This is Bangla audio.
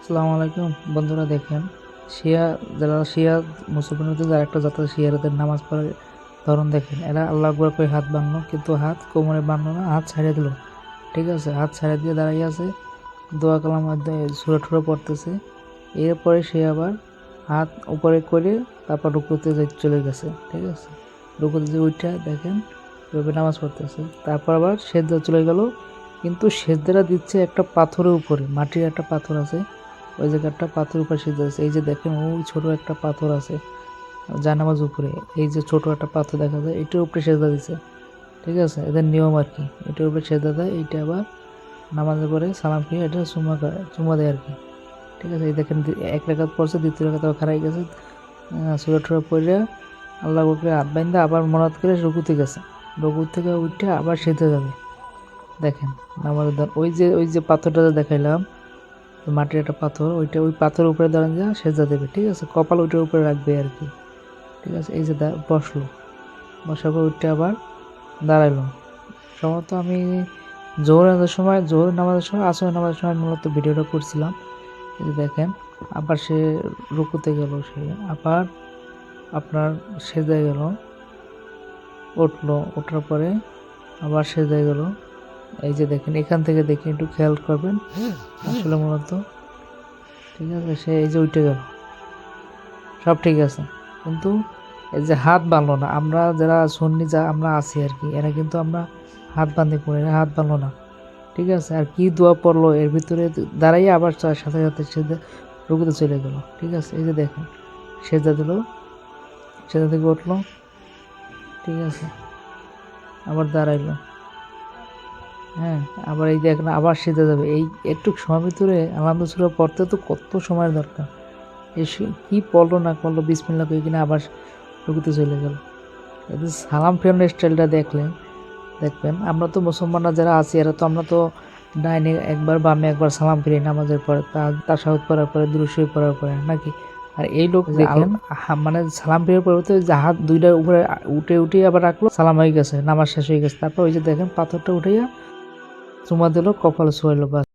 আসসালামু আলাইকুম বন্ধুরা, দেখেন শিয়া মুসলমানদের মধ্যে যারা একটা জাত আছে, শিয়াদের নামাজ পড়ার ধরন দেখেন। এরা আল্লাহ আকবার করে হাত বাঁধলো, কিন্তু হাত কোমরে বাঁধলো না, হাত ছাড়িয়ে দিল। ঠিক আছে, হাত ছাড়িয়ে দিয়ে দাঁড়িয়ে আছে, দোয়া কালাম মধ্যে সূরা টুরা পড়তেছে। এরপরে সে আবার হাত উপরে করে তারপর রুকুতে চলে গেছে। ঠিক আছে, রুকুতে যে উঠা দেখেন এভাবে নামাজ পড়তেছে। তারপর আবার সেজদা চলে গেল, কিন্তু সেজদাটা দিচ্ছে একটা পাথরের উপরে, মাটির একটা পাথর আছে, ওই জায়গায় একটা পাথর উপরে সেজদা আছে। এই যে দেখেন ওই ছোট একটা পাথর আছে জানামাজ উপরে, এই যে ছোট একটা পাথর দেখা যায়, এটার উপরে সেজদা দিছে। ঠিক আছে, এদের নিয়ম আর কি, এটার উপরে সেজদা দেয়। এইটা আবার নামাজের পরে সালাম ফিরে এটা চুমা দেয় আর কি। ঠিক আছে, এই দেখেন এক রাকাত পড়ছে, দ্বিতীয় রাকাত আবার খারাই গেছে, সূরা টুরা পড়ে আল্লাহ করে হাত বাইন্দা আবার মনাত করে রুকুতে গেছে। রুকু থেকে উঠে আবার সেজদা যাবে। দেখেন নামাজের দান, ওই যে পাথরটা দেখাইলাম, মাটির একটা পাথর, ওই পাথরের উপরে দাঁড়ান যা সেজদা দেবে। ঠিক আছে, কপাল ওইটার উপরে রাখবে আর কি। ঠিক আছে, এই যে বসলো, বসার পর উঠে আবার দাঁড়াইলো। সম্ভবত আমি জোহর নামাজের সময় আসরের নামাজের সময় মূলত ভিডিওটা করছিলাম। এই যে দেখেন আবার সে রুকুতে গেল, সে আবার আপনার সেজদায় গেল, উঠলো, ওঠার পরে আবার সেজদায় গেল। এই যে দেখেন এখান থেকে দেখে একটু খেয়াল করবেন, আসলে মূলত ঠিক আছে সে এই যে উঠে গেল, সব ঠিক আছে, কিন্তু এই যে হাত বাঁধলো না। আমরা যারা সুন্নি আমরা আছি আর কি, এরা কিন্তু আমরা হাত বাঁধি পড়ে, এরা হাত বাঁধলো না। ঠিক আছে, আর কি দোয়া পড়লো এর ভিতরে দাঁড়াইয়ে আবার সাথে সাথে সেজদা রুকুতে চলে গেল। ঠিক আছে, এই যে দেখেন সেজদা দিল, সেজদা থেকে উঠলো, ঠিক আছে, আবার দাঁড়াইলো, হ্যাঁ, আবার এই দেখেন আবার সেজদা যাবে। এই একটু সময় ভিতরে আলহামদুলিল্লাহ পড়তে তো কত সময়ের দরকার, কি পড়লো না করলো, বিসমিল্লাহ কই কিনা আবার রুকুতে চলে গেল। এদের সালাম ফেরানোর স্টাইলটা দেখবেন আমরা তো মুসলমানরা যারা আছি, এরা তো আমরা তো ডাইনে একবার বামে একবার সালাম ফিরি নামাজের পরে, তাশাহুদ পড়ার পরে, দুরূদ শরীফ পড়ার পরে নাকি। আর এই লোক দেখেন মানে সালাম ফিরার পরিবর্তে যে হাত দুইটার উপরে উঠে আবার রাখলো, সালাম হয়ে গেছে, নামাজ শেষ হয়ে গেছে, তারপর ওই যে দেখেন পাথরটা উঠাইয়া চুমা দিল, কপালে ছোঁয়াইলো, বাস।